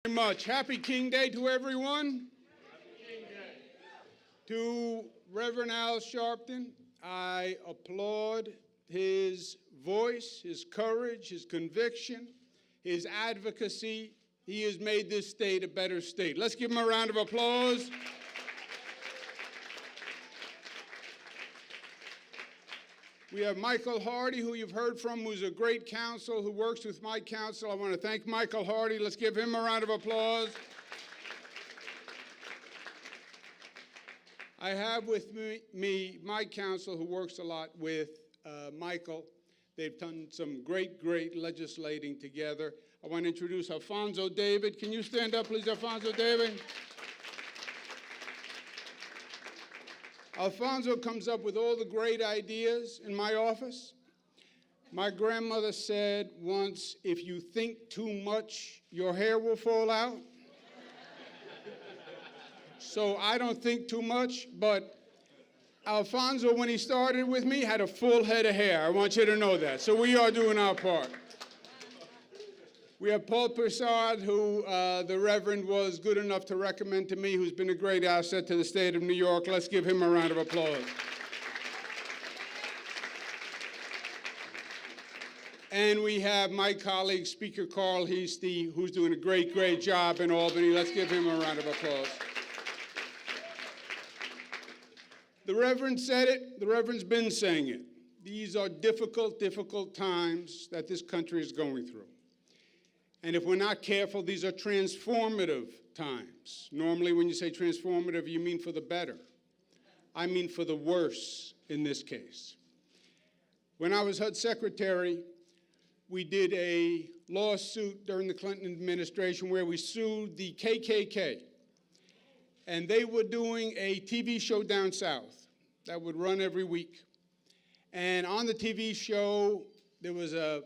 Very much. Happy King Day to everyone. Happy King Day. To Reverend Al Sharpton, I applaud his voice, his courage, his conviction, his advocacy. He has made this state a better state. Let's give him a round of applause. We have Michael Hardy, who you've heard from, who's a great counsel, who works with my counsel. I want to thank Michael Hardy. Let's give him a round of applause. I have with me my counsel, who works a lot with Michael. They've done some great legislating together. I want to introduce Alfonso David. Can you stand up, please, Alfonso David? Alfonso comes up with all the great ideas in my office. My grandmother said once, if you think too much, your hair will fall out. So I don't think too much, but Alfonso, when he started with me, had a full head of hair. I want you to know that. So we are doing our part. We have Paul Persard, who the Reverend was good enough to recommend to me, who's been a great asset to the state of New York. Let's give him a round of applause. And we have my colleague, Speaker Carl Heastie, who's doing a great job in Albany. Let's give him a round of applause. The Reverend said it. The Reverend's been saying it. These are difficult times that this country is going through. And if we're not careful, these are transformative times. Normally, when you say transformative, you mean for the better. I mean for the worse in this case. When I was HUD Secretary, we did a lawsuit during the Clinton administration where we sued the KKK. And they were doing a TV show down south that would run every week. And on the TV show, there was a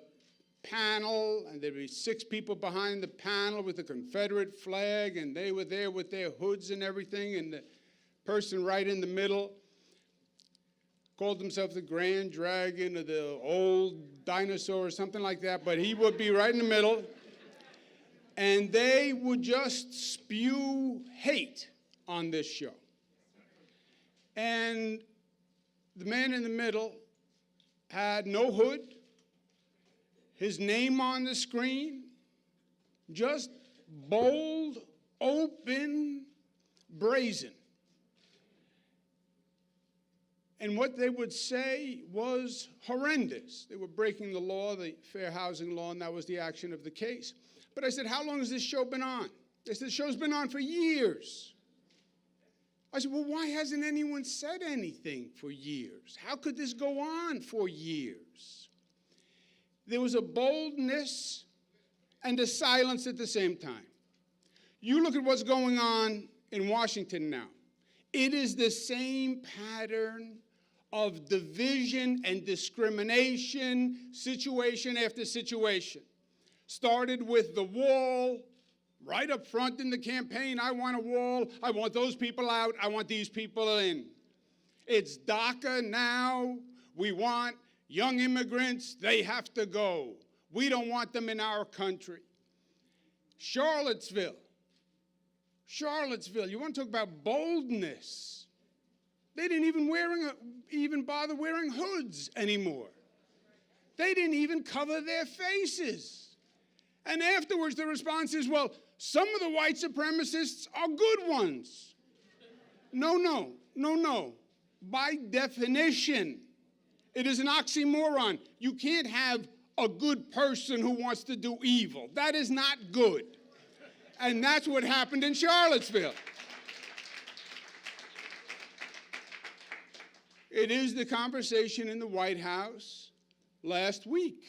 panel, and there'd be 6 people behind the panel with the Confederate flag, and they were there with their hoods and everything, and the person right in the middle called himself the Grand Dragon or the Old Dinosaur or something like that, but he would be right in the middle, and they would just spew hate on this show. And the man in the middle had no hood, his name on the screen, just bold, open, brazen. And what they would say was horrendous. They were breaking the law, the fair housing law, and that was the action of the case. But I said, how long has this show been on? They said, the show's been on for years. I said, well, why hasn't anyone said anything for years? How could this go on for years? There was a boldness and a silence at the same time. You look at what's going on in Washington now. It is the same pattern of division and discrimination, situation after situation. Started with the wall, right up front in the campaign. I want a wall. I want those people out. I want these people in. It's DACA now. We want young immigrants, they have to go. We don't want them in our country. Charlottesville, you want to talk about boldness. They didn't even bother wearing hoods anymore. They didn't even cover their faces. And afterwards the response is, well, some of the white supremacists are good ones. No. By definition, it is an oxymoron. You can't have a good person who wants to do evil. That is not good. And that's what happened in Charlottesville. It is the conversation in the White House last week,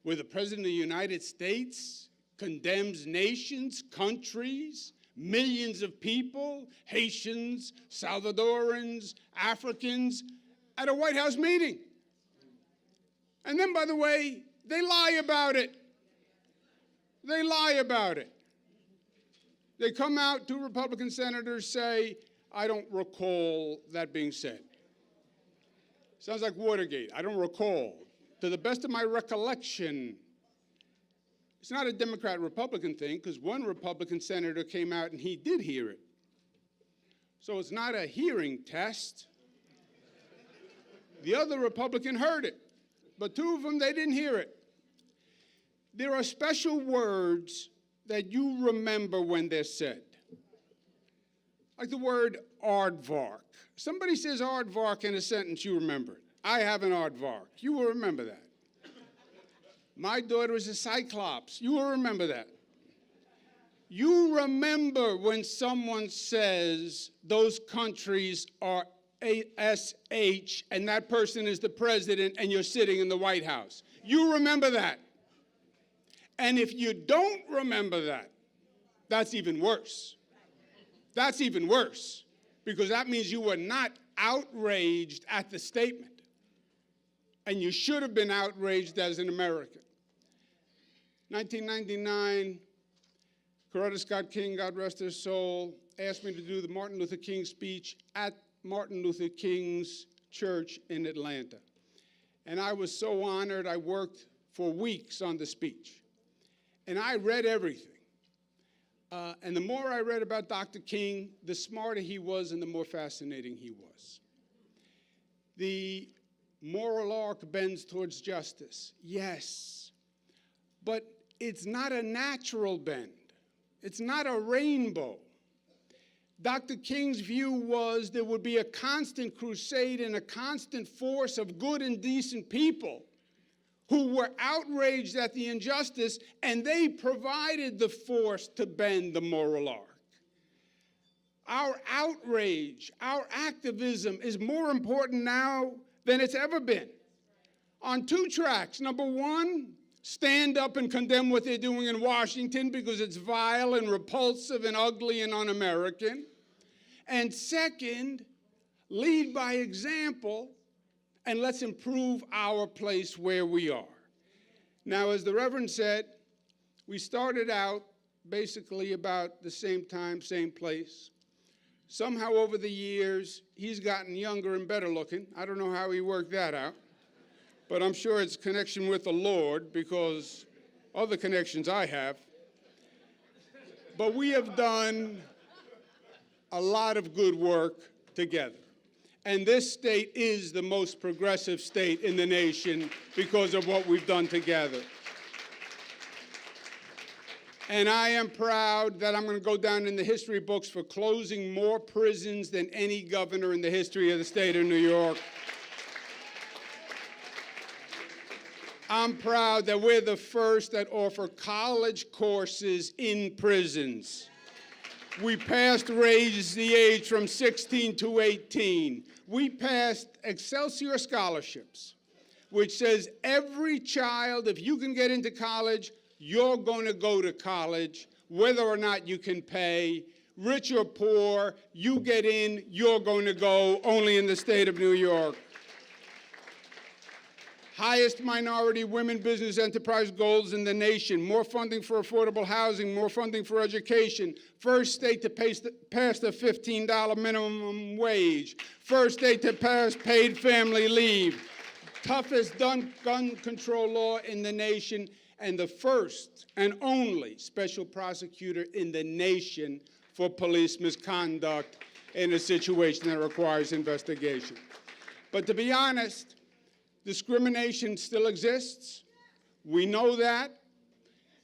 where the President of the United States condemns nations, countries, millions of people, Haitians, Salvadorans, Africans, at a White House meeting. And then, by the way, they lie about it. They lie about it. They come out, 2 Republican senators say, I don't recall that being said. Sounds like Watergate. I don't recall. To the best of my recollection, It's not a Democrat-Republican thing, because one Republican senator came out and he did hear it. So it's not a hearing test. The other Republican heard it, but two of them, they didn't hear it. There are special words that you remember when they're said, like the word aardvark. Somebody says aardvark in a sentence, you remember it. I have an aardvark. You will remember that. My daughter is a cyclops. You will remember that. You remember when someone says those countries are ASH and that person is the president and you're sitting in the White House. You remember that. And if you don't remember that, that's even worse. That's even worse, because that means you were not outraged at the statement. And you should have been outraged as an American. 1999, Coretta Scott King, God rest her soul, asked me to do the Martin Luther King speech at Martin Luther King's church in Atlanta. And I was so honored. I worked for weeks on the speech. And I read everything. And the more I read about Dr. King, the smarter he was and the more fascinating he was. The moral arc bends towards justice. Yes. But it's not a natural bend. It's not a rainbow. Dr. King's view was there would be a constant crusade and a constant force of good and decent people who were outraged at the injustice, and they provided the force to bend the moral arc. Our outrage, our activism is more important now than it's ever been. On two tracks. Number one, stand up and condemn what they're doing in Washington because it's vile and repulsive and ugly and un-American. And second, lead by example, and let's improve our place where we are. Now, as the Reverend said, we started out basically about the same time, same place. Somehow over the years, he's gotten younger and better looking. I don't know how he worked that out, but I'm sure it's connection with the Lord, because other connections I have. But we have done a lot of good work together. And this state is the most progressive state in the nation because of what we've done together. And I am proud that I'm going to go down in the history books for closing more prisons than any governor in the history of the state of New York. I'm proud that we're the first that offer college courses in prisons. We raised the age from 16 to 18. We passed Excelsior scholarships, which says every child, if you can get into college, you're going to go to college, whether or not you can pay. Rich or poor, you get in, you're going to go, only in the state of New York. Highest minority women business enterprise goals in the nation, more funding for affordable housing, more funding for education, first state to pass the $15 minimum wage, first state to pass paid family leave, toughest gun control law in the nation, and the first and only special prosecutor in the nation for police misconduct in a situation that requires investigation. But to be honest, discrimination still exists. We know that.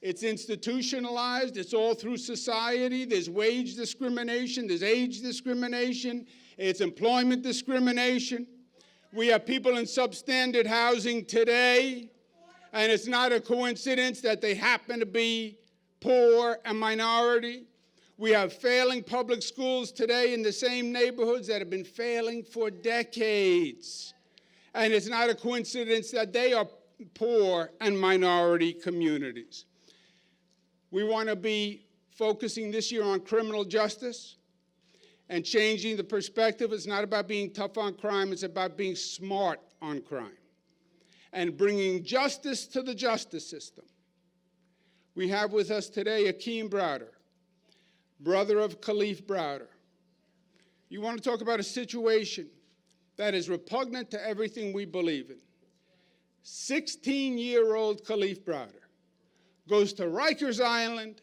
It's institutionalized. It's all through society. There's wage discrimination. There's age discrimination. It's employment discrimination. We have people in substandard housing today, and it's not a coincidence that they happen to be poor and minority. We have failing public schools today in the same neighborhoods that have been failing for decades. And it's not a coincidence that they are poor and minority communities. We want to be focusing this year on criminal justice and changing the perspective. It's not about being tough on crime, it's about being smart on crime and bringing justice to the justice system. We have with us today Akeem Browder, brother of Khalif Browder. You want to talk about a situation that is repugnant to everything we believe in. 16-year-old Khalif Browder goes to Rikers Island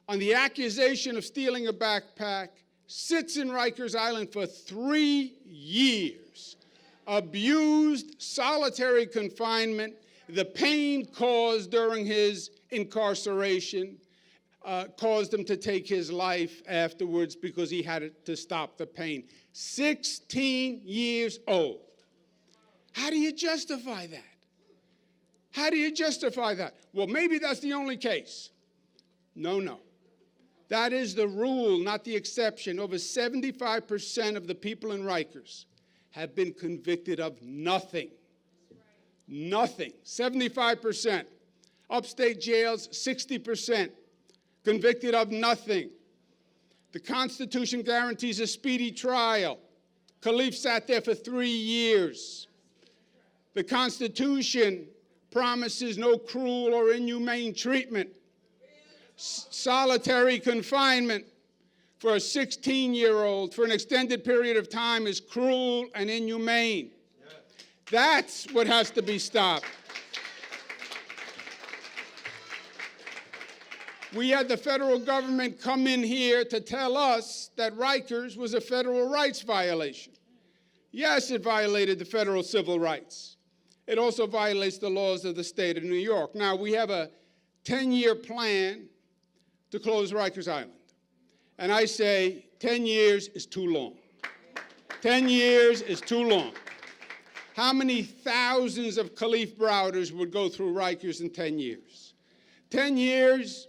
on the accusation of stealing a backpack, sits in Rikers Island for 3 years, abused, solitary confinement, the pain caused during his incarceration caused him to take his life afterwards because he had to stop the pain. 16 years old. How do you justify that? How do you justify that? Well, maybe that's the only case. No. That is the rule, not the exception. Over 75% of the people in Rikers have been convicted of nothing. Nothing. 75%. Upstate jails, 60%. Convicted of nothing. The Constitution guarantees a speedy trial. Khalif sat there for 3 years. The Constitution promises no cruel or inhumane treatment. Solitary confinement for a 16-year-old for an extended period of time is cruel and inhumane. That's what has to be stopped. We had the federal government come in here to tell us that Rikers was a federal rights violation. Yes, it violated the federal civil rights. It also violates the laws of the state of New York. Now, we have a 10-year plan to close Rikers Island. And I say 10 years is too long. 10 years is too long. How many thousands of Khalif Browders would go through Rikers in 10 years? 10 years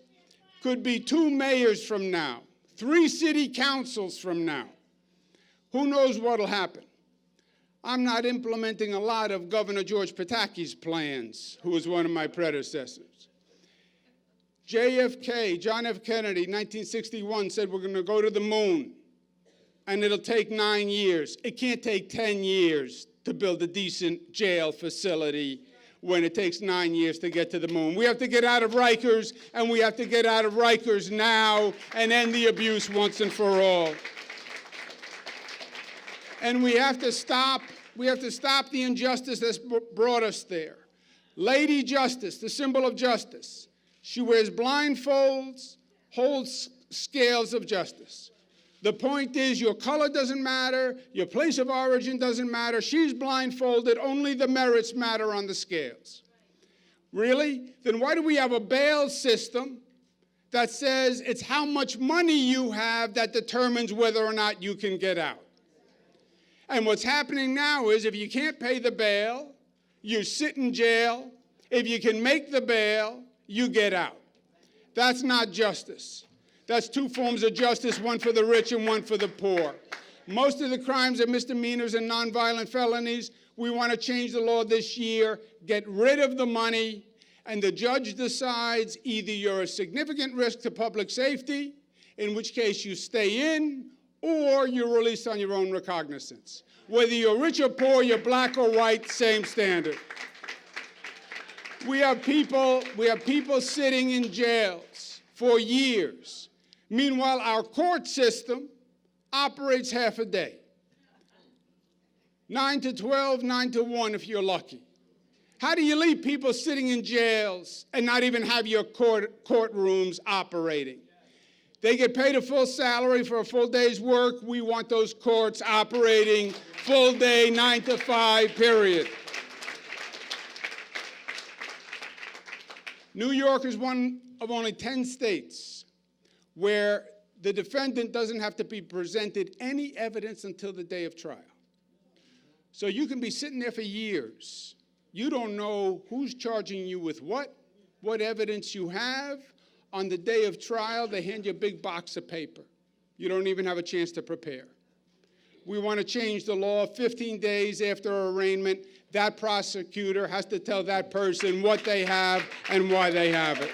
could be 2 mayors from now, 3 city councils from now. Who knows what'll happen? I'm not implementing a lot of Governor George Pataki's plans, who was one of my predecessors. JFK, John F. Kennedy, 1961, said we're going to go to the moon, and it'll take 9 years. It can't take 10 years to build a decent jail facility when it takes 9 years to get to the moon. We have to get out of Rikers, and we have to get out of Rikers now and end the abuse once and for all. And we have to stop the injustice that's brought us there. Lady Justice, the symbol of justice. She wears blindfolds, holds scales of justice. The point is, your color doesn't matter, your place of origin doesn't matter. She's blindfolded, only the merits matter on the scales. Really? Then why do we have a bail system that says it's how much money you have that determines whether or not you can get out? And what's happening now is if you can't pay the bail, you sit in jail. If you can make the bail, you get out. That's not justice. That's 2 forms of justice, one for the rich and one for the poor. Most of the crimes are misdemeanors and nonviolent felonies. We want to change the law this year, get rid of the money, and the judge decides either you're a significant risk to public safety, in which case you stay in, or you're released on your own recognizance. Whether you're rich or poor, you're black or white, same standard. We have people sitting in jails for years. Meanwhile, our court system operates half a day. 9 to 12, 9 to 1 if you're lucky. How do you leave people sitting in jails and not even have your courtrooms operating? They get paid a full salary for a full day's work. We want those courts operating full day, 9 to 5, period. New York is one of only 10 states where the defendant doesn't have to be presented any evidence until the day of trial. So you can be sitting there for years. You don't know who's charging you with what evidence you have. On the day of trial, they hand you a big box of paper. You don't even have a chance to prepare. We want to change the law. 15 days after arraignment, that prosecutor has to tell that person what they have and why they have it.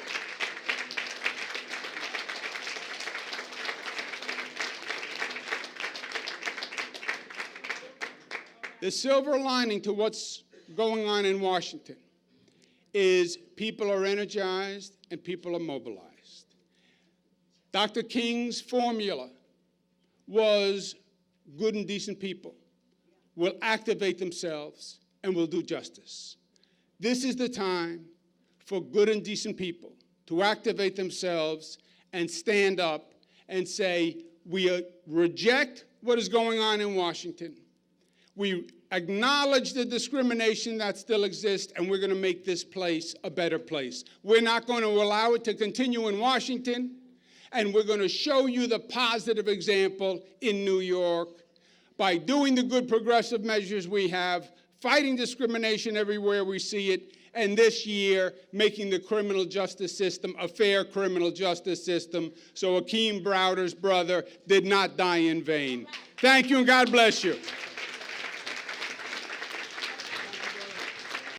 The silver lining to what's going on in Washington is people are energized and people are mobilized. Dr. King's formula was good and decent people will activate themselves and will do justice. This is the time for good and decent people to activate themselves and stand up and say, we reject what is going on in Washington. We acknowledge the discrimination that still exists, and we're going to make this place a better place. We're not going to allow it to continue in Washington, and we're going to show you the positive example in New York by doing the good progressive measures we have, fighting discrimination everywhere we see it, and this year making the criminal justice system a fair criminal justice system so Akeem Browder's brother did not die in vain. Thank you, and God bless you.